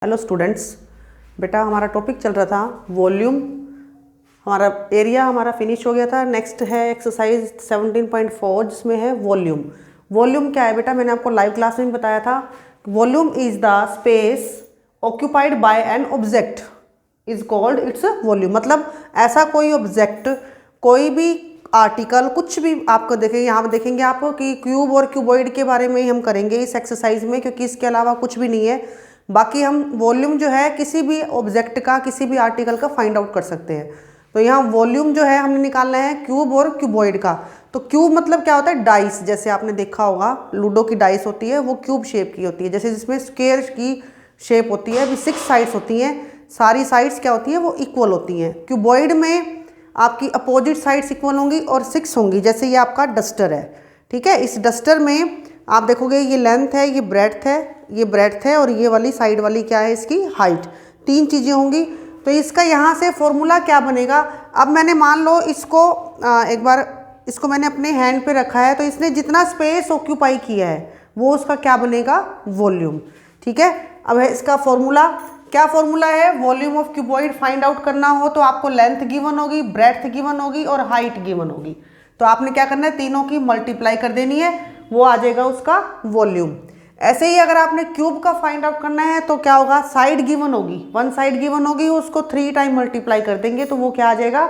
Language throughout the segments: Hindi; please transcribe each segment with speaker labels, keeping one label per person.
Speaker 1: हेलो स्टूडेंट्स, बेटा हमारा टॉपिक चल रहा था वॉल्यूम। हमारा एरिया हमारा फिनिश हो गया था। नेक्स्ट है एक्सरसाइज 17.4 जिसमें है वॉल्यूम। वॉल्यूम क्या है बेटा, मैंने आपको लाइव क्लास में बताया था। Volume is the space occupied by an object is called its volume. मतलब ऐसा कोई ऑब्जेक्ट, कोई भी आर्टिकल, कुछ भी आपको देखेंगे, यहाँ पर देखेंगे आप कि क्यूब और क्यूबॉइड के बारे में ही हम करेंगे इस एक्सरसाइज में, क्योंकि इसके अलावा कुछ भी नहीं है। बाकी हम वॉल्यूम जो है किसी भी ऑब्जेक्ट का, किसी भी आर्टिकल का फाइंड आउट कर सकते हैं। तो यहाँ वॉल्यूम जो है हमने निकालना है क्यूब और क्यूबॉइड का। तो क्यूब मतलब क्या होता है, डाइस। जैसे आपने देखा होगा लूडो की डाइस होती है, वो क्यूब शेप की होती है। जैसे जिसमें स्क्वायर की शेप होती है, अभी 6 साइड्स होती हैं, सारी साइड्स क्या होती है, वो इक्वल होती हैं। क्यूबॉइड में आपकी अपोजिट साइड्स इक्वल होंगी और 6 होंगी। जैसे ये आपका डस्टर है, ठीक है। इस डस्टर में आप देखोगे ये लेंथ है, ये ब्रेड्थ है, ये ब्रेड्थ है, और ये वाली साइड वाली क्या है, इसकी हाइट। 3 चीज़ें होंगी। तो इसका यहाँ से फॉर्मूला क्या बनेगा। अब मैंने मान लो इसको एक बार इसको मैंने अपने हैंड पे रखा है, तो इसने जितना स्पेस ऑक्यूपाई किया है वो उसका क्या बनेगा, वॉल्यूम। ठीक है। अब है इसका फॉर्मूला, क्या फॉर्मूला है, volume of cuboid find out करना हो तो आपको लेंथ गिवन होगी, ब्रेड्थ गिवन होगी और हाइट गिवन होगी। तो आपने क्या करना है, तीनों की मल्टीप्लाई कर देनी है, वो आ जाएगा उसका वॉल्यूम। ऐसे ही अगर आपने क्यूब का फाइंड आउट करना है तो क्या होगा, साइड गिवन होगी, 1 साइड गिवन होगी, उसको 3 टाइम मल्टीप्लाई कर देंगे तो वो क्या आ जाएगा,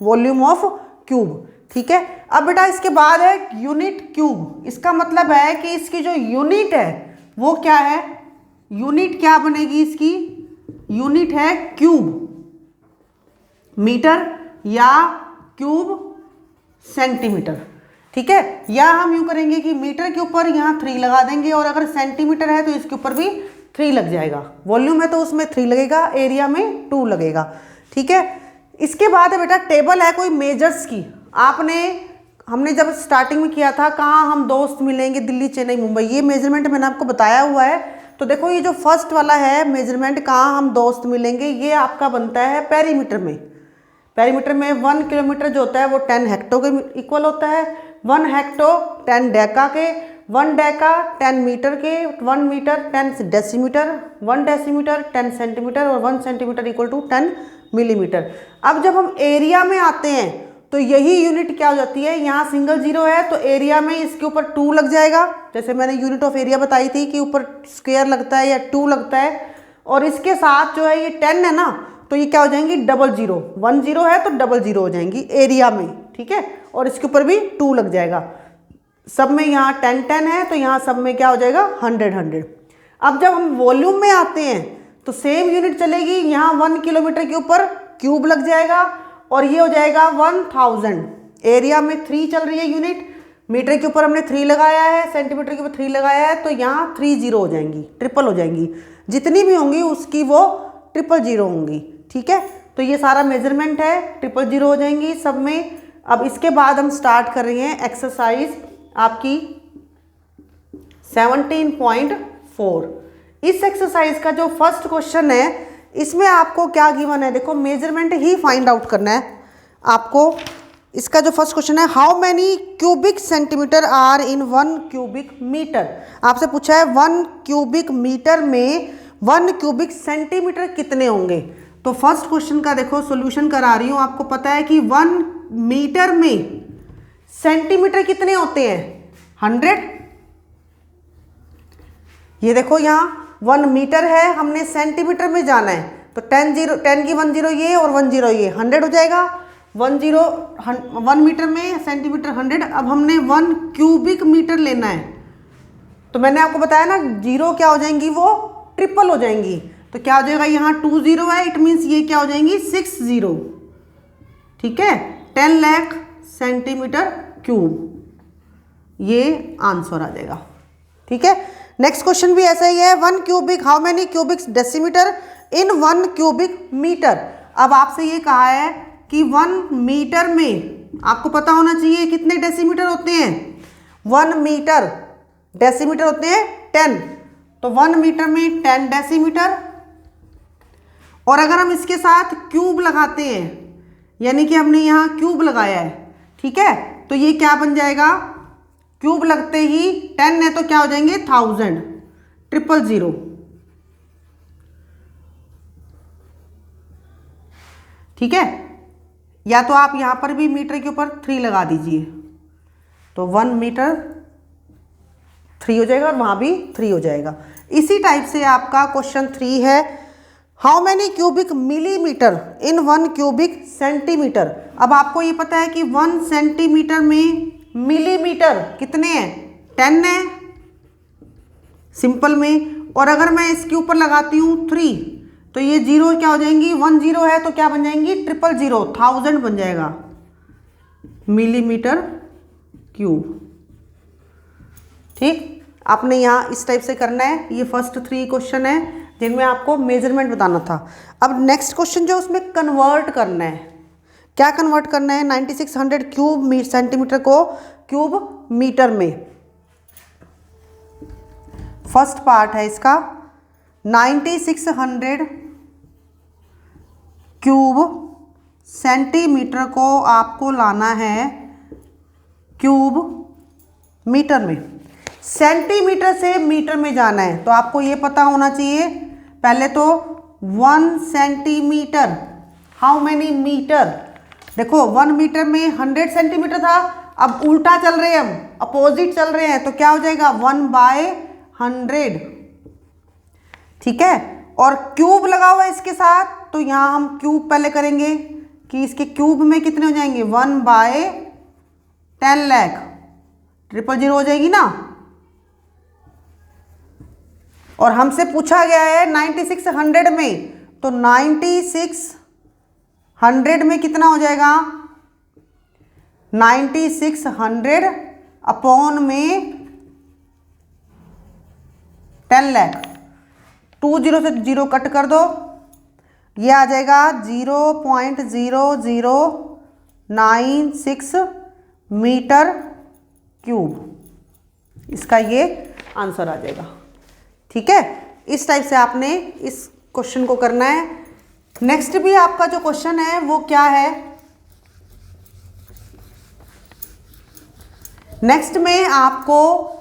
Speaker 1: वॉल्यूम ऑफ क्यूब। ठीक है। अब बेटा इसके बाद है यूनिट क्यूब। इसका मतलब है कि इसकी जो यूनिट है वो क्या है, यूनिट क्या बनेगी इसकी, यूनिट है क्यूब मीटर या क्यूब सेंटीमीटर। ठीक है। या हम यूँ करेंगे कि मीटर के ऊपर यहाँ 3 लगा देंगे, और अगर सेंटीमीटर है तो इसके ऊपर भी 3 लग जाएगा। वॉल्यूम है तो उसमें 3 लगेगा, एरिया में 2 लगेगा। ठीक है। इसके बाद है बेटा टेबल है कोई मेजर्स की। हमने जब स्टार्टिंग में किया था, कहाँ हम दोस्त मिलेंगे, दिल्ली, चेन्नई, मुंबई, ये मेजरमेंट मैंने आपको बताया हुआ है। तो देखो ये जो फर्स्ट वाला है मेजरमेंट, कहाँ हम दोस्त मिलेंगे, ये आपका बनता है पेरीमीटर में। पेरीमीटर में 1 किलोमीटर जो होता है वो 10 हेक्टो के इक्वल होता है। 1 हेक्टो 10 डेका के, 1 डेका 10 मीटर के, 1 मीटर 10 डेसीमीटर, 1 डेसीमीटर 10 सेंटीमीटर, और 1 सेंटीमीटर इक्वल टू 10 मिलीमीटर। अब जब हम एरिया में आते हैं तो यही यूनिट क्या हो जाती है, यहाँ सिंगल जीरो है तो एरिया में इसके ऊपर 2 लग जाएगा। जैसे मैंने यूनिट ऑफ एरिया बताई थी कि ऊपर स्क्वायर लगता है या 2 लगता है, और इसके साथ जो है ये 10 है ना, तो ये क्या हो जाएंगी, डबल जीरो। 1 जीरो है तो डबल जीरो हो जाएंगी एरिया में। ठीक है। और इसके ऊपर भी 2 लग जाएगा। सब में यहाँ 10 10 है तो यहाँ सब में क्या हो जाएगा, 100 100। अब जब हम वॉल्यूम में आते हैं तो सेम यूनिट चलेगी, यहाँ 1 किलोमीटर के ऊपर क्यूब लग जाएगा, और ये हो जाएगा 1000। एरिया में 3 चल रही है यूनिट, मीटर के ऊपर हमने 3 लगाया है, सेंटीमीटर के ऊपर 3 लगाया है, तो यहाँ 3 जीरो हो जाएंगी, ट्रिपल हो जाएंगी। जितनी भी होंगी उसकी वो ट्रिपल जीरो होंगी। ठीक है। तो ये सारा मेजरमेंट है, ट्रिपल जीरो हो जाएंगी सब में। अब इसके बाद हम स्टार्ट कर रहे हैं एक्सरसाइज आपकी 17.4। इस एक्सरसाइज का जो फर्स्ट क्वेश्चन है, इसमें आपको क्या गिवन है, देखो मेजरमेंट ही फाइंड आउट करना है आपको। इसका जो फर्स्ट क्वेश्चन है, how many cubic centimetre are in 1 cubic metre. आपसे पूछा है 1 क्यूबिक मीटर में 1 क्यूबिक सेंटीमीटर कितने होंगे। तो फर्स्ट क्वेश्चन का देखो सॉल्यूशन करा रही हूँ। आपको पता है कि 1 मीटर में सेंटीमीटर कितने होते हैं, 100। ये देखो यहाँ 1 मीटर है, हमने सेंटीमीटर में जाना है, तो 10 की 1 जीरो ये और 1 जीरो ये, 100 हो जाएगा। 1 मीटर में सेंटीमीटर 100। अब हमने 1 क्यूबिक मीटर लेना है, तो मैंने आपको बताया ना, जीरो क्या हो जाएंगी, वो ट्रिपल हो जाएंगी। तो क्या हो जाएगा, यहाँ 2 जीरो है, इट मीन्स ये क्या हो जाएंगी, 6 जीरो। ठीक है। 10 लाख सेंटीमीटर क्यूब, ये आंसर आ जाएगा। ठीक है। नेक्स्ट क्वेश्चन भी ऐसा ही है, 1 cubic, how many cubic decimetre in 1 cubic metre. अब आपसे ये कहा है कि 1 मीटर में आपको पता होना चाहिए कितने डेसीमीटर होते हैं। 1 मीटर डेसीमीटर होते हैं 10, तो 1 मीटर में 10 डेसीमीटर। और अगर हम इसके साथ क्यूब लगाते हैं, यानी कि हमने यहाँ क्यूब लगाया है, ठीक है, तो ये क्या बन जाएगा, क्यूब लगते ही 10 है तो क्या हो जाएंगे 1000, 000। ठीक है, या तो आप यहाँ पर भी मीटर के ऊपर 3 लगा दीजिए, तो 1 मीटर 3 हो जाएगा और वहाँ भी 3 हो जाएगा। इसी टाइप से आपका क्वेश्चन 3 है, how many cubic millimetre in 1 cubic centimetre. अब आपको ये पता है कि 1 सेंटीमीटर में मिलीमीटर कितने हैं, 10 है सिंपल में, और अगर मैं इसके ऊपर लगाती हूँ 3 तो ये 0 क्या हो जाएंगी, 1 0 है तो क्या बन जाएंगी, 000, 1000 बन जाएगा मिलीमीटर क्यूब। ठीक, आपने यहाँ इस टाइप से करना है। ये फर्स्ट 3 क्वेश्चन है जिनमें आपको मेजरमेंट बताना था। अब नेक्स्ट क्वेश्चन जो उसमें कन्वर्ट करना है, क्या कन्वर्ट करना है, 9600 क्यूब सेंटीमीटर को क्यूब मीटर में। फर्स्ट पार्ट है इसका, 9600 क्यूब सेंटीमीटर को आपको लाना है क्यूब मीटर में। सेंटीमीटर से मीटर में जाना है तो आपको ये पता होना चाहिए, पहले तो 1 सेंटीमीटर, हाउ मैनी मीटर, देखो 1 मीटर में 100 सेंटीमीटर था, अब उल्टा चल रहे हैं हम, अपोजिट चल रहे हैं, तो क्या हो जाएगा 1/100। ठीक है, और क्यूब लगा हुआ है इसके साथ, तो यहाँ हम क्यूब पहले करेंगे कि इसके क्यूब में कितने हो जाएंगे, 1/10 लाख, 000 हो जाएगी ना। और हमसे पूछा गया है 9600 में, तो 9600 में कितना हो जाएगा, 9600 अपॉन में 10 लाख, 2 0 से 0 कट कर दो, ये आ जाएगा 0.0096 मीटर क्यूब, इसका ये आंसर आ जाएगा। ठीक है, इस टाइप से आपने इस क्वेश्चन को करना है। नेक्स्ट भी आपका जो क्वेश्चन है वो क्या है, नेक्स्ट में आपको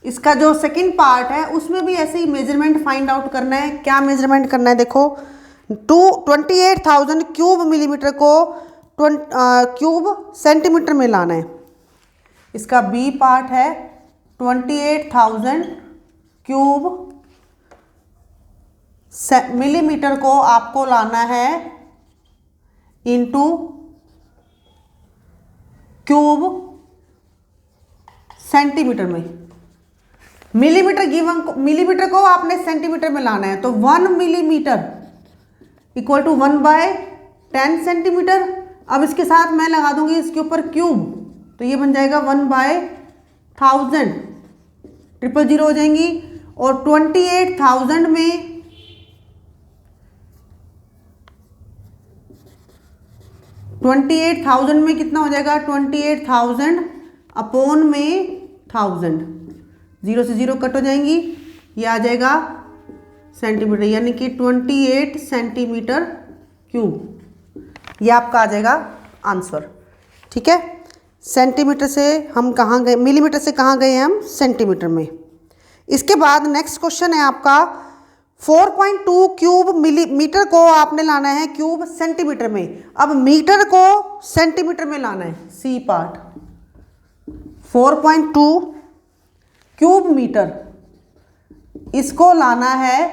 Speaker 1: इसका जो सेकंड पार्ट है उसमें भी ऐसे ही मेजरमेंट फाइंड आउट करना है। क्या मेजरमेंट करना है, देखो 28,000 क्यूब मिलीमीटर को क्यूब सेंटीमीटर में लाना है। इसका बी पार्ट है 28,000 क्यूब मिलीमीटर को आपको लाना है इनटू क्यूब सेंटीमीटर में। मिलीमीटर को आपने सेंटीमीटर में लाना है, तो 1 मिलीमीटर इक्वल टू 1/10 सेंटीमीटर। अब इसके साथ मैं लगा दूंगी इसके ऊपर क्यूब, तो ये बन जाएगा 1/1000, 000 हो जाएंगी। और 28,000 में 28,000 में कितना हो जाएगा, 28,000 अपॉन में 1000, 0 से 0 कट हो जाएंगी, ये आ जाएगा सेंटीमीटर, यानी कि 28 सेंटीमीटर क्यूब, ये आपका आ जाएगा आंसर। ठीक है, सेंटीमीटर से हम कहाँ गए, मिलीमीटर से कहाँ गए हैं हम, सेंटीमीटर में। इसके बाद नेक्स्ट क्वेश्चन है आपका 4.2 क्यूब मिलीमीटर को आपने लाना है क्यूब सेंटीमीटर में। अब मीटर को सेंटीमीटर में लाना है, सी पार्ट। 4.2 क्यूब मीटर, इसको लाना है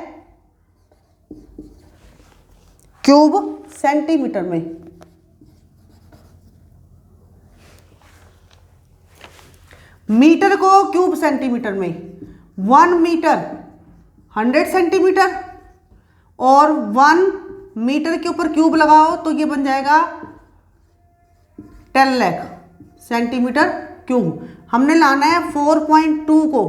Speaker 1: क्यूब सेंटीमीटर में। मीटर को क्यूब सेंटीमीटर में, 1 मीटर 100 सेंटीमीटर और 1 मीटर के ऊपर क्यूब लगाओ तो ये बन जाएगा 10 लाख सेंटीमीटर क्यूब। हमने लाना है 4.2 को,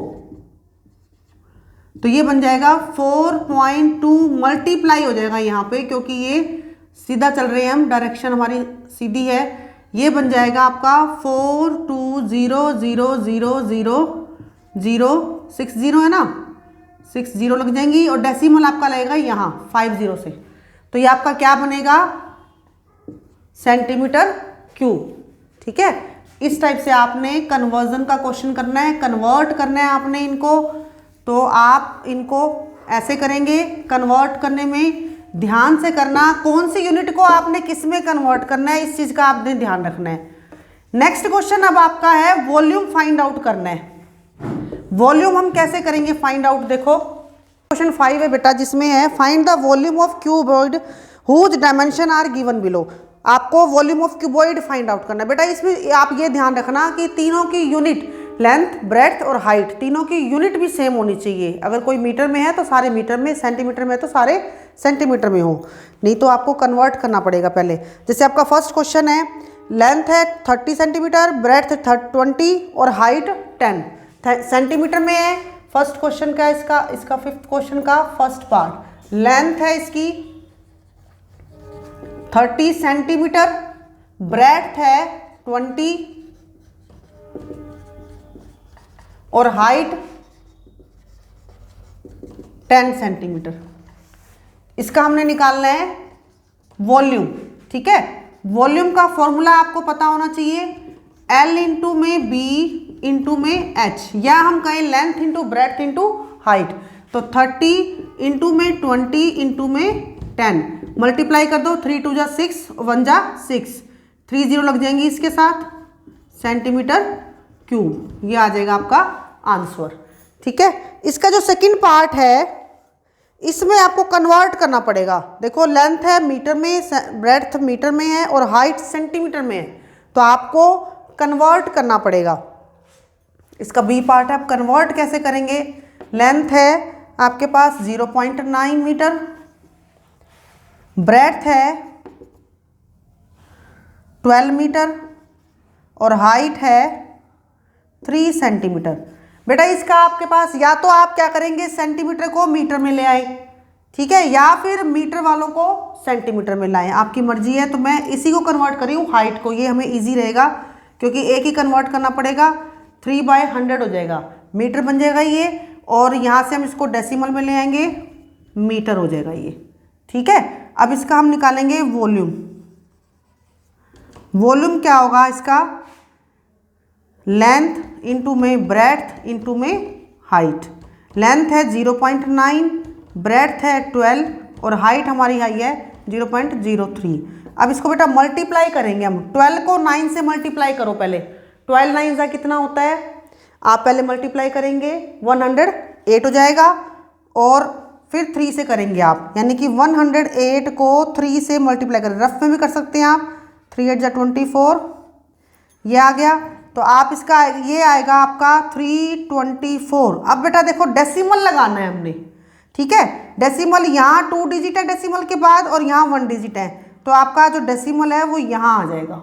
Speaker 1: तो ये बन जाएगा 4.2 मल्टीप्लाई हो जाएगा यहाँ पे, क्योंकि ये सीधा चल रहे हैं हम, डायरेक्शन हमारी सीधी है। ये बन जाएगा आपका 420000060 है ना, 60 लग जाएंगी और डेसिमल आपका लगेगा यहाँ 50 से, तो ये आपका क्या बनेगा, सेंटीमीटर क्यूब। ठीक है, इस टाइप से आपने कन्वर्जन का क्वेश्चन करना है, कन्वर्ट करना है आपने इनको। तो आप इनको ऐसे करेंगे, कन्वर्ट करने में ध्यान से करना, कौन सी यूनिट को आपने किस में कन्वर्ट करना है, इस चीज का आपने ध्यान रखना है। नेक्स्ट क्वेश्चन अब आपका है वॉल्यूम फाइंड आउट करना है। वॉल्यूम हम कैसे करेंगे फाइंड आउट, देखो क्वेश्चन 5 है बेटा, जिसमें है find the volume of cuboid whose dimension are given below. आपको volume of cuboid find out करना है बेटा। इसमें आप ये ध्यान रखना कि तीनों की यूनिट लेंथ, ब्रेड्थ और हाइट, तीनों की यूनिट भी सेम होनी चाहिए। अगर कोई मीटर में है तो सारे मीटर में, सेंटीमीटर में तो सारे सेंटीमीटर में हो, नहीं तो आपको कन्वर्ट करना पड़ेगा पहले। जैसे आपका फर्स्ट क्वेश्चन है, लेंथ है 30 सेंटीमीटर, ब्रेड्थ 20 और हाइट 10 सेंटीमीटर में है। फर्स्ट क्वेश्चन का इसका फिफ्थ क्वेश्चन का फर्स्ट पार्ट, लेंथ है इसकी 30 सेंटीमीटर, ब्रेड्थ है 20 और हाइट 10 सेंटीमीटर। इसका हमने निकालना है वॉल्यूम, ठीक है। वॉल्यूम का फॉर्मूला आपको पता होना चाहिए, L इंटू में B इंटू में H, या हम कहें length into breadth into height. तो 30 इंटू में 20 इंटू में 10, मल्टीप्लाई कर दो, 3 2 जा 6, 1 जा 6, 3 0 लग जाएंगी इसके साथ, सेंटीमीटर क्यूब। ये आ जाएगा आपका आंसर, ठीक है। इसका जो सेकंड पार्ट है इसमें आपको कन्वर्ट करना पड़ेगा। देखो लेंथ है मीटर में, ब्रेड्थ मीटर में है और हाइट सेंटीमीटर में है, तो आपको कन्वर्ट करना पड़ेगा। इसका बी पार्ट है, आप कन्वर्ट कैसे करेंगे। लेंथ है आपके पास 0.9 मीटर, ब्रेड्थ है 12 मीटर और हाइट है 3 सेंटीमीटर। बेटा इसका आपके पास या तो आप क्या करेंगे, सेंटीमीटर को मीटर में ले आए, ठीक है, या फिर मीटर वालों को सेंटीमीटर में लाएं, आपकी मर्जी है। तो मैं इसी को कन्वर्ट करी हूँ हाइट को, ये हमें इजी रहेगा क्योंकि एक ही कन्वर्ट करना पड़ेगा। 3/100 हो जाएगा, मीटर बन जाएगा ये, और यहाँ से हम इसको डेसिमल में ले आएंगे, मीटर हो जाएगा ये, ठीक है। अब इसका हम निकालेंगे वॉल्यूम। वॉल्यूम क्या होगा इसका, लेंथ इंटू में ब्रेड्थ इंटू में हाइट। लेंथ है 0.9, ब्रेड्थ है 12 और हाइट हमारी आई है 0.03। अब इसको बेटा मल्टीप्लाई करेंगे हम, 12 को 9 से मल्टीप्लाई करो पहले, 12 9 का कितना होता है, आप पहले मल्टीप्लाई करेंगे 108 हो जाएगा, और फिर 3 से करेंगे आप, यानी कि 108 को 3 से मल्टीप्लाई करें, रफ में भी कर सकते हैं आप, 3 8 जा 24, ये आ गया। तो आप इसका ये आएगा आपका 324। अब बेटा देखो डेसिमल लगाना है हमने, ठीक है। डेसिमल यहाँ 2 डिजिट है डेसिमल के बाद, और यहाँ 1 डिजिट है, तो आपका जो डेसिमल है वो यहाँ आ जाएगा,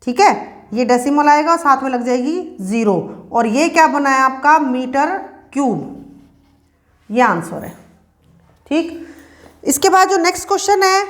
Speaker 1: ठीक है। ये डेसिमल आएगा और साथ में लग जाएगी 0, और ये क्या बना है आपका मीटर क्यूब, ये आंसर है, ठीक। इसके बाद जो नेक्स्ट क्वेश्चन है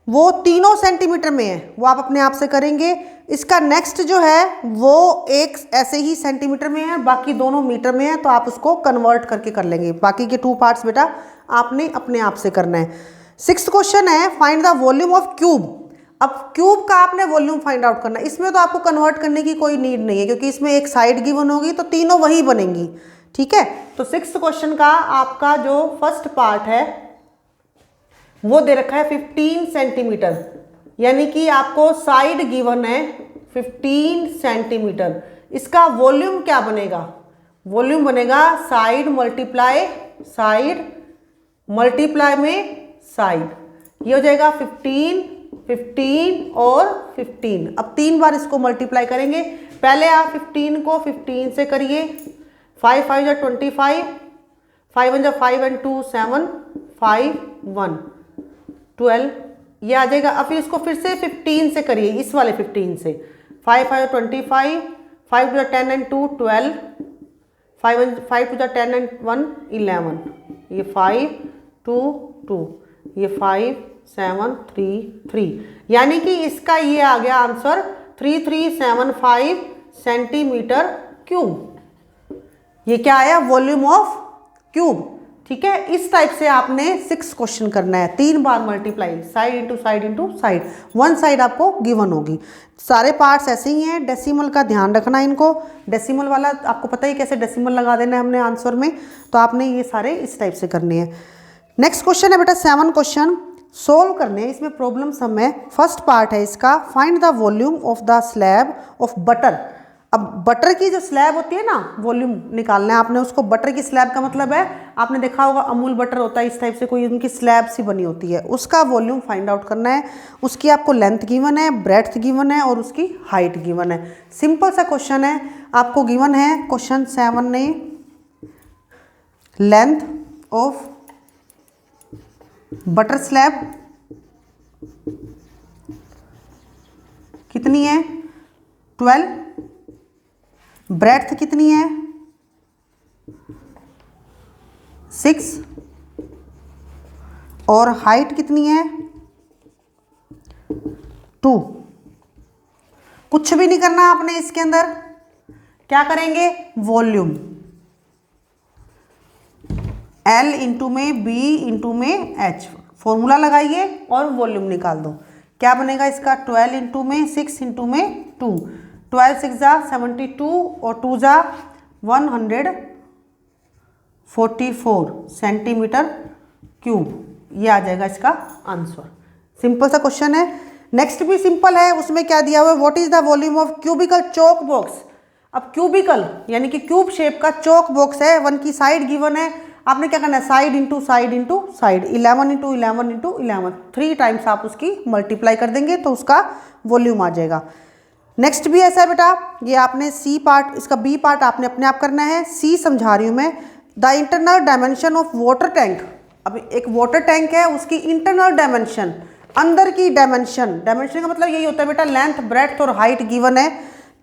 Speaker 1: वो तीनों सेंटीमीटर में है, वो आप अपने आप से करेंगे। इसका नेक्स्ट जो है वो एक ऐसे ही सेंटीमीटर में है, बाकी दोनों मीटर में है, तो आप उसको कन्वर्ट करके कर लेंगे। बाकी के 2 पार्ट्स बेटा आपने अपने आप से करना है। 6th क्वेश्चन है find the volume of cube. अब क्यूब का आपने वॉल्यूम फाइंड आउट करना है, इसमें तो आपको कन्वर्ट करने की कोई नीड नहीं है क्योंकि इसमें एक साइड गिवन होगी तो तीनों वही बनेंगी, ठीक है। तो 6th क्वेश्चन का आपका जो फर्स्ट पार्ट है वो दे रखा है 15 सेंटीमीटर, यानी कि आपको साइड गिवन है 15 सेंटीमीटर। इसका वॉल्यूम क्या बनेगा, वॉल्यूम बनेगा साइड मल्टीप्लाई में साइड, ये हो जाएगा 15 15 और 15। अब 3 बार इसको मल्टीप्लाई करेंगे, पहले आप 15 को 15 से करिए, 5 5 जा 25, 5 1 जा 5 and 2 7, 5 1 12, ये आ जाएगा। अब फिर इसको फिर से 15 से करिए, इस वाले 15 से, 5 5 25, 5 2 10 and 2 12, 5 2 10 and 1 11, ये 5 2 2, ये 5 7 3 3, यानी कि इसका ये आ गया आंसर 3375 सेंटीमीटर क्यूब। ये क्या आया, वॉल्यूम ऑफ क्यूब, ठीक है। इस टाइप से आपने 6 क्वेश्चन करना है, 3 बार multiply, side into side into side, 1 side आपको गिवन होगी। सारे पार्ट्स ऐसे ही हैं, डेसिमल का ध्यान रखना है इनको, डेसिमल वाला आपको पता ही कैसे डेसिमल लगा देना है हमने आंसर में, तो आपने ये सारे इस टाइप से करने हैं। नेक्स्ट क्वेश्चन है बेटा 7 क्वेश्चन, सोल्व करने हैं, इसमें प्रॉब्लम सम है। फर्स्ट पार्ट है इसका, find the volume of the slab of butter. अब बटर की जो स्लैब होती है ना, वॉल्यूम निकालना है आपने उसको। बटर की स्लैब का मतलब है, आपने देखा होगा अमूल बटर होता है, इस टाइप से कोई उनकी स्लैब सी बनी होती है, उसका वॉल्यूम फाइंड आउट करना है। उसकी आपको लेंथ गिवन है, ब्रेड्थ गिवन है और उसकी हाइट गिवन है। सिंपल सा क्वेश्चन है, आपको गिवन है क्वेश्चन 7 में, लेंथ ऑफ बटर स्लैब कितनी है 12, ब्रेड्थ कितनी है 6 और हाइट कितनी है 2। कुछ भी नहीं करना आपने इसके अंदर, क्या करेंगे वॉल्यूम, L इंटू में B इंटू में H फॉर्मूला लगाइए और वॉल्यूम निकाल दो। क्या बनेगा इसका 12 इंटू में 6 इंटू में 2, 12 6 जा 72 और 2 जा 144 सेंटीमीटर क्यूब। ये आ जाएगा इसका आंसर। सिंपल सा क्वेश्चन है। नेक्स्ट भी सिंपल है, उसमें क्या दिया हुआ है, what is the volume of cubicle Chowk box. अब क्यूबिकल यानी कि क्यूब शेप का चौक बॉक्स है, 1 की साइड गिवन है, आपने क्या करना है side into side into side, 11 into 11 into 11, 3 times आप उसकी मल्टीप्लाई कर देंगे तो उसका वॉल्यूम आ जाएगा। नेक्स्ट भी ऐसा है बेटा, ये आपने सी पार्ट, इसका बी पार्ट आपने अपने आप करना है। सी समझा रही हूँ मैं, the internal dimension of water tank. अब एक वाटर टैंक है, उसकी इंटरनल डायमेंशन, अंदर की डायमेंशन, डायमेंशन का मतलब यही होता है बेटा लेंथ ब्रेड्थ और हाइट गिवन है।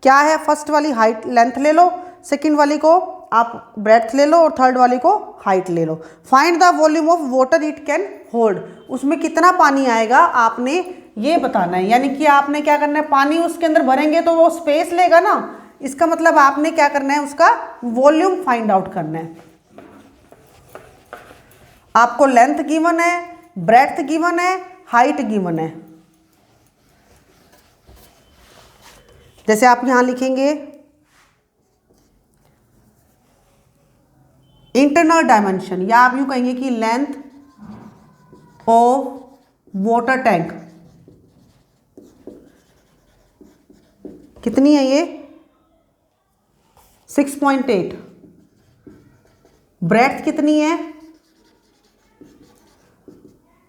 Speaker 1: क्या है, फर्स्ट वाली हाइट लेंथ ले लो, सेकंड वाली को आप ब्रेड्थ ले लो और थर्ड वाली को हाइट ले लो। Find the volume of water it can hold, उसमें कितना पानी आएगा आपने ये बताना है। यानी कि आपने क्या करना है, पानी उसके अंदर भरेंगे तो वो स्पेस लेगा ना, इसका मतलब आपने क्या करना है उसका वॉल्यूम फाइंड आउट करना है। आपको लेंथ गिवन है, ब्रेड्थ गिवन है, हाइट गिवन है। जैसे आप यहां लिखेंगे इंटरनल डायमेंशन, या आप यूं कहेंगे कि लेंथ ऑफ वाटर टैंक कितनी है, ये 6.8, ब्रेड्थ कितनी है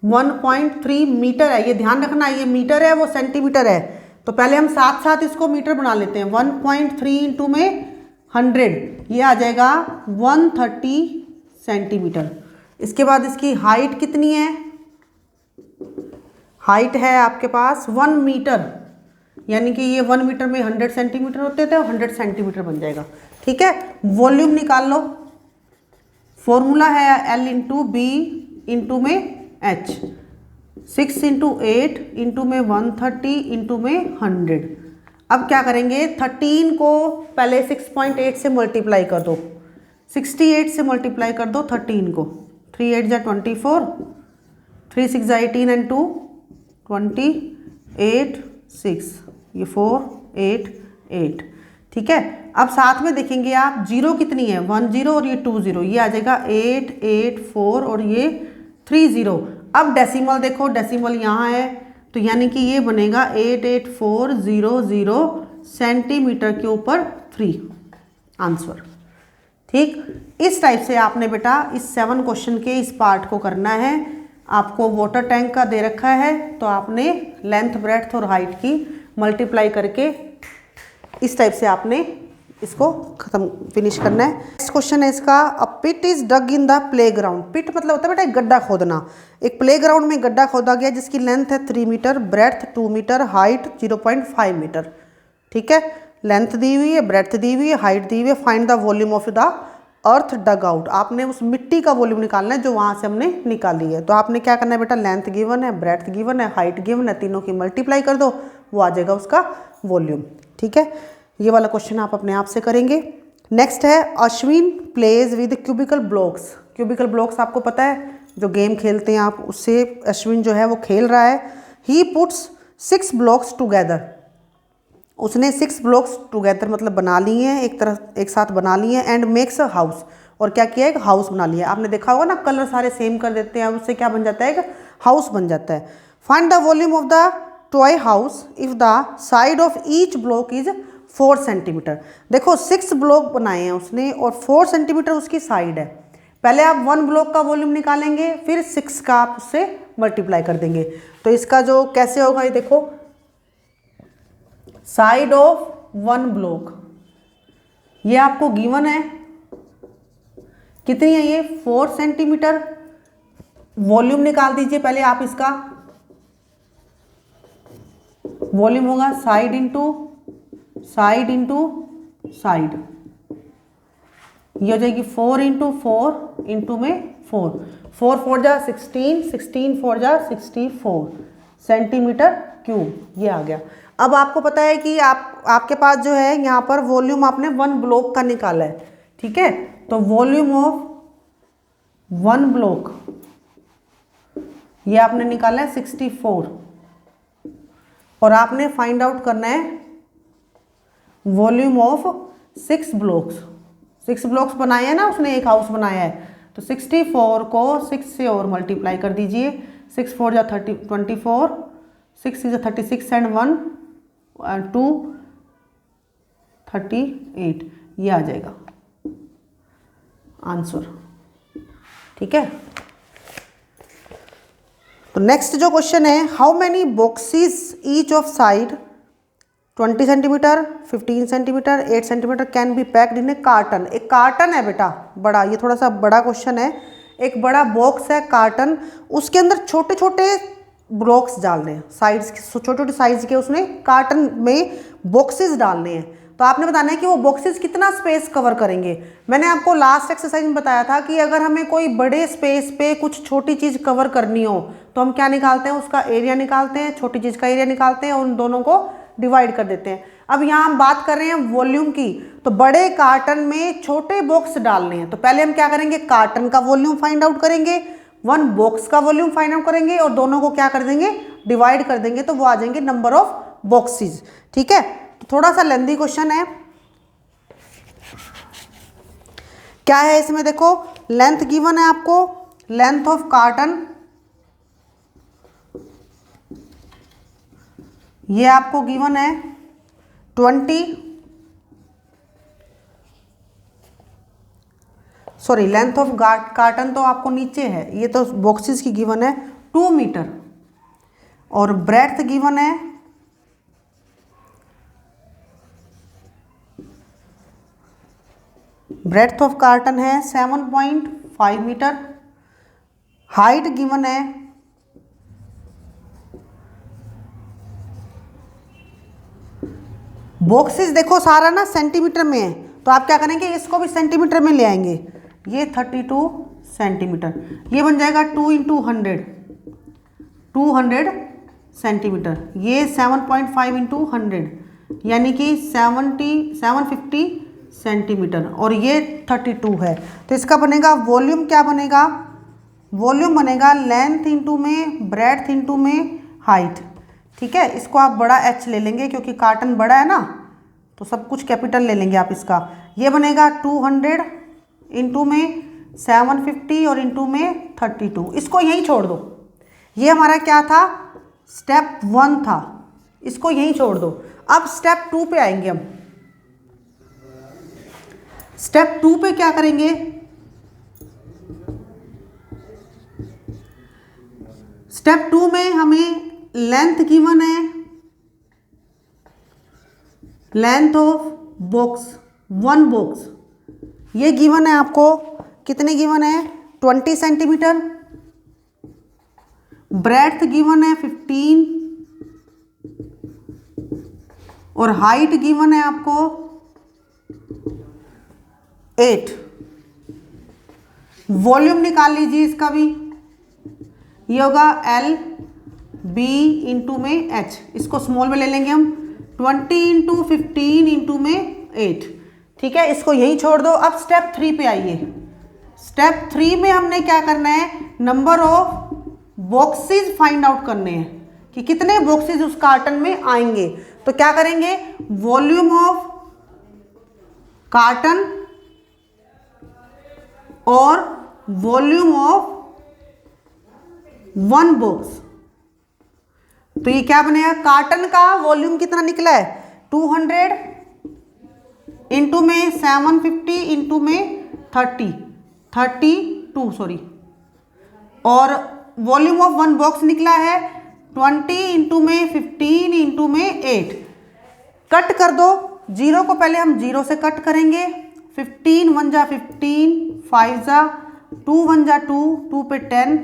Speaker 1: 1.3 मीटर है। ये ध्यान रखना, ये मीटर है वो सेंटीमीटर है, तो पहले हम साथ साथ इसको मीटर बना लेते हैं। 1.3 इंटू में 100, ये आ जाएगा 130 सेंटीमीटर। इसके बाद इसकी हाइट कितनी है, हाइट है आपके पास 1 मीटर, यानी कि ये 1 मीटर में 100 सेंटीमीटर होते थे, 100 सेंटीमीटर बन जाएगा। ठीक है, वॉल्यूम निकाल लो, फॉर्मूला है L इंटू बी इंटू में H, 6 इंटू 8 इंटू में 130 इंटू में 100। अब क्या करेंगे, 13 को पहले 6.8 से मल्टीप्लाई कर दो, 68 से मल्टीप्लाई कर दो 13 को, 3 8 जा 24, 3 6 जा 18 एंड 2 28 6, ये 4 8 8। ठीक है, अब साथ में देखेंगे आप जीरो कितनी है 10 और ये 20, ये आ जाएगा 8 8 4 और ये 30। अब डेसिमल देखो, डेसिमल यहाँ है तो यानी कि ये बनेगा 88400 सेंटीमीटर के ऊपर 3 आंसर। ठीक, इस टाइप से आपने बेटा इस 7 क्वेश्चन के इस पार्ट को करना है। आपको वाटर टैंक का दे रखा है तो आपने लेंथ ब्रेड्थ और हाइट की मल्टीप्लाई करके इस टाइप से आपने इसको खत्म फिनिश करना है। नेक्स्ट क्वेश्चन है इसका, a pit is dug in the playground. Pit मतलब होता है बेटा एक गड्ढा खोदना। एक प्लेग्राउंड में गड्ढा खोदा गया जिसकी लेंथ है 3 metre, breadth 2 metre, height 0.5 metre. ठीक है, लेंथ दी हुई है, ब्रेड्थ दी हुई है, हाइट दी हुई है। Find the volume of the earth dug out. आपने उस मिट्टी का वॉल्यूम निकालना है जो वहाँ से हमने निकाली है। तो आपने क्या करना है बेटा, लेंथ गिवन है, ब्रेड्थ गिवन है, हाइट गिवन है, तीनों की मल्टीप्लाई कर दो, वो आ जाएगा उसका वॉल्यूम। ठीक है, ये वाला क्वेश्चन आप अपने आप से करेंगे। नेक्स्ट है, Ashwin plays with cubical blocks. Cubical blocks आपको पता है, जो गेम खेलते हैं आप, उससे अश्विन जो है वो खेल रहा है। He puts 6 blocks together. उसने 6 ब्लॉक्स टुगेदर मतलब बना लिए हैं, एक साथ बना लिए हैं। एंड मेक्स अ हाउस, और क्या किया है, एक हाउस बना लिया। आपने देखा होगा ना, कलर सारे सेम कर देते हैं, उससे क्या बन जाता है, एक हाउस बन जाता है। Find the volume of the toy house if the side of each block is 4 centimetre. देखो 6 ब्लॉक बनाए हैं उसने और 4 सेंटीमीटर उसकी साइड है। पहले आप 1 ब्लॉक का वॉल्यूम निकालेंगे, फिर 6 का आप उससे मल्टीप्लाई कर देंगे। तो इसका जो कैसे होगा ये देखो, साइड ऑफ 1 ब्लॉक ये आपको गिवन है, कितनी है ये 4 सेंटीमीटर। वॉल्यूम निकाल दीजिए पहले आप, इसका वॉल्यूम होगा side into side into side, ये हो जाएगी 4 इंटू 4 इंटू में 4, 4 4 जा 16, 16 4 जा 64 सेंटीमीटर क्यूब, ये आ गया। अब आपको पता है कि आपके पास जो है यहाँ पर वॉल्यूम आपने 1 ब्लॉक का निकाला है, ठीक है। तो वॉल्यूम ऑफ 1 ब्लॉक ये आपने निकाला है 64 और आपने फाइंड आउट करना है वॉल्यूम ऑफ 6 ब्लॉक्स। 6 ब्लॉक्स बनाए हैं ना उसने, एक हाउस बनाया है, तो 64 को 6 से और मल्टीप्लाई कर दीजिए। 6 4 जा 24, 6 इज 36 एंड 1 2 38, ये आ जाएगा आंसर, ठीक है। तो नेक्स्ट जो क्वेश्चन है, how many boxes each of side 20 centimetre, 15 centimetre, 8 centimetre can B packed in A carton. एक कार्टन है बेटा बड़ा, ये थोड़ा सा बड़ा क्वेश्चन है। एक बड़ा बॉक्स है कार्टन, उसके अंदर छोटे छोटे ब्लॉक्स डालने हैं, साइड्स छोटे छोटे साइज के उसने कार्टन में बॉक्सेस डालने हैं। तो आपने बताना है कि वो बॉक्सेस कितना स्पेस कवर करेंगे। मैंने आपको लास्ट एक्सरसाइज में बताया था कि अगर हमें कोई बड़े स्पेस पे कुछ छोटी चीज़ कवर करनी हो तो हम क्या निकालते हैं, उसका एरिया निकालते हैं, छोटी चीज़ का एरिया निकालते हैं और उन दोनों को डिवाइड कर देते हैं। अब यहाँ हम बात कर रहे हैं वॉल्यूम की, तो बड़े कार्टन में छोटे बॉक्स डालने हैं। तो पहले हम क्या करेंगे, कार्टन का वॉल्यूम फाइंड आउट करेंगे, 1 बॉक्स का वॉल्यूम फाइंड आउट करेंगे और दोनों को क्या कर देंगे, डिवाइड कर देंगे, तो वो आ जाएंगे नंबर ऑफ बॉक्सेस, ठीक है। तो थोड़ा सा लेंथी क्वेश्चन है। क्या है इसमें, देखो लेंथ गिवन है आपको, लेंथ ऑफ कार्टन ये आपको गिवन है 20, सॉरी लेंथ ऑफ कार्टन तो आपको नीचे है, ये तो बॉक्सेस की गिवन है 2 मीटर और ब्रेड्थ गिवन है ब्रेड्थ ऑफ कार्टन है 7.5 मीटर, हाइट गिवन है बॉक्सेस देखो सारा ना सेंटीमीटर में है, तो आप क्या करेंगे, इसको भी सेंटीमीटर में ले आएंगे। ये 32 सेंटीमीटर, ये बन जाएगा 2 इंटू 100, 200 सेंटीमीटर। ये 7.5 इंटू 100 यानी कि 750 सेंटीमीटर और ये 32 है। तो इसका बनेगा वॉल्यूम, क्या बनेगा, वॉल्यूम बनेगा लेंथ इंटू में ब्रेड्थ इंटू में हाइट, ठीक है। इसको आप बड़ा H ले लेंगे क्योंकि कार्टन बड़ा है ना, तो सब कुछ कैपिटल ले लेंगे आप इसका। ये बनेगा 200 इंटू में 750 और इंटू में 32, इसको यहीं छोड़ दो। ये हमारा क्या था, स्टेप 1 था, इसको यहीं छोड़ दो। अब स्टेप 2 पे आएंगे हम। स्टेप 2 पे क्या करेंगे, स्टेप 2 में हमें लेंथ गिवन है, लेंथ ऑफ बॉक्स 1 बॉक्स ये गिवन है आपको, कितने गिवन है 20 सेंटीमीटर, ब्रेड्थ गिवन है 15 और हाइट गिवन है आपको 8। वॉल्यूम निकाल लीजिए इसका भी, ये होगा L B इंटू में H, इसको स्मॉल में ले लेंगे हम, 20 इंटू 15 इंटू में 8, ठीक है। इसको यहीं छोड़ दो। अब स्टेप 3 पे आइए। स्टेप 3 में हमने क्या करना है, number of boxes find out करने हैं कि कितने बॉक्सेस उस कार्टन में आएंगे। तो क्या करेंगे, वॉल्यूम ऑफ कार्टन और वॉल्यूम ऑफ 1 बॉक्स। तो ये क्या बनेगा, कार्टन का वॉल्यूम कितना निकला है 200 इंटू में 750 इंटू में 32 सॉरी, और वॉल्यूम ऑफ 1 बॉक्स निकला है 20 इंटू में 15 इंटू में 8। कट कर दो, जीरो को पहले हम जीरो से कट करेंगे। 15 1 जा 15, 5 जा 2 1 जा 2, 2 पे 10,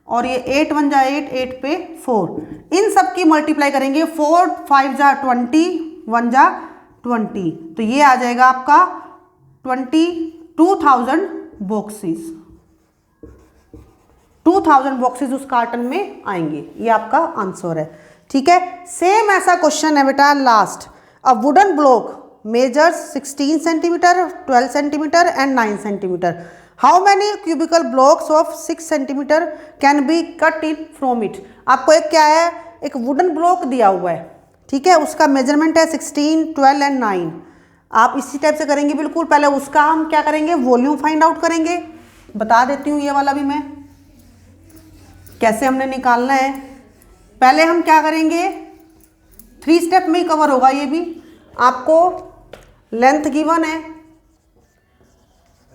Speaker 1: और ये 8 1 जा 8, 8 पे 4। इन सब की मल्टीप्लाई करेंगे, 4 5 जा 20, 1 जा 20, तो ये आ जाएगा आपका 22,000 बॉक्सेस। 2000 बॉक्सेस उस कार्टन में आएंगे, ये आपका आंसर है। ठीक है, सेम ऐसा क्वेश्चन है बेटा last. A wooden block measures 16 centimetre, 12 centimetre and 9 centimetre. How many cubical blocks of 6 centimetre can be cut in from it. आपको एक क्या है, एक वुडन ब्लॉक दिया हुआ है, ठीक है, उसका मेजरमेंट है 16, 12 एंड 9। आप इसी टाइप से करेंगे बिल्कुल। पहले उसका हम क्या करेंगे, वॉल्यूम फाइंड आउट करेंगे। बता देती हूँ ये वाला भी मैं कैसे हमने निकालना है। पहले हम क्या करेंगे, 3 स्टेप में ही कवर होगा ये भी। आपको लेंथ गिवन है,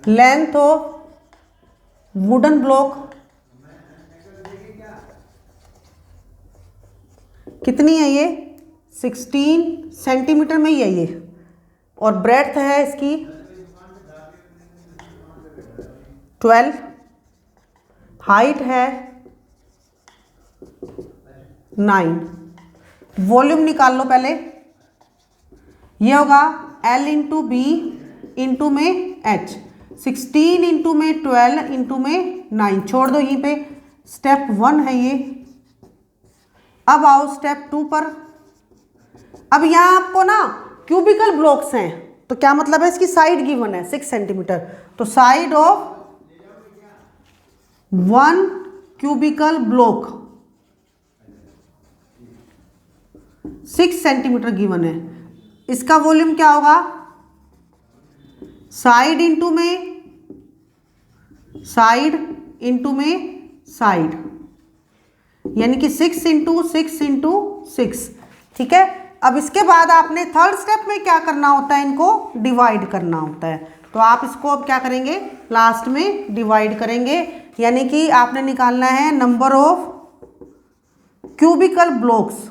Speaker 1: लेंथ ऑफ वुडन ब्लॉक कितनी है, ये 16 सेंटीमीटर में ही है ये, और ब्रेड्थ है इसकी 12, हाइट है 9। वॉल्यूम निकाल लो पहले, ये होगा L इंटू बी इंटू में H, 16 इंटू में 12 इंटू में 9। छोड़ दो यहीं पे, स्टेप 1 है ये। अब आओ स्टेप 2 पर। अब यहाँ आपको ना क्यूबिकल ब्लॉक्स हैं, तो क्या मतलब है, इसकी साइड गिवन है 6 सेंटीमीटर, तो side of 1 cubical block 6 centimetre given है। इसका वॉल्यूम क्या होगा, साइड इंटू में साइड इंटू में साइड, यानी कि 6 इंटू 6 इंटू 6। ठीक है, अब इसके बाद आपने थर्ड स्टेप में क्या करना होता है, इनको डिवाइड करना होता है। तो आप इसको अब क्या करेंगे, लास्ट में डिवाइड करेंगे, यानी कि आपने निकालना है नंबर ऑफ क्यूबिकल ब्लॉक्स,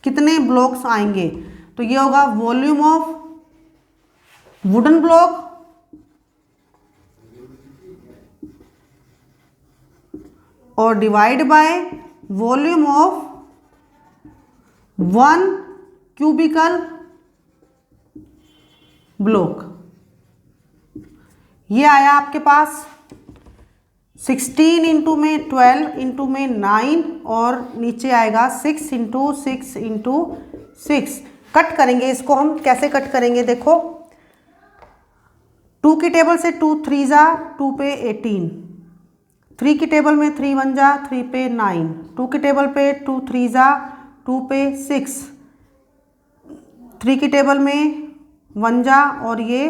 Speaker 1: कितने ब्लॉक्स आएंगे। तो ये होगा वॉल्यूम ऑफ वुडन ब्लॉक और divide by volume of 1 cubical block. ये आया आपके पास 16 इंटू में 12 इंटू में 9, और नीचे आएगा 6 इंटू 6 इंटू 6। कट करेंगे इसको, हम कैसे कट करेंगे देखो। 2 की टेबल से 2 3 जा 2 पे 18, 3 की टेबल में 3 1 जा 3 पे 9, 2 की टेबल पे 2 3 जा 2 पे 6, 3 की टेबल में 1 जा, और ये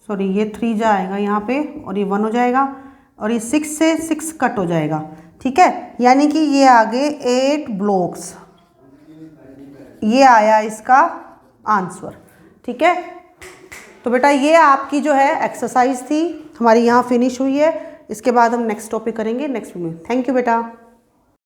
Speaker 1: सॉरी ये 3 जा आएगा यहाँ पे, और ये 1 हो जाएगा, और ये 6 से 6 कट हो जाएगा। ठीक है, यानी कि ये आगे 8 ब्लॉक्स, ये आया इसका आंसर। ठीक है, तो बेटा ये आपकी जो है एक्सरसाइज थी, हमारी यहाँ फिनिश हुई है। इसके बाद हम नेक्स्ट टॉपिक करेंगे नेक्स्ट वीडियो में। थैंक यू बेटा।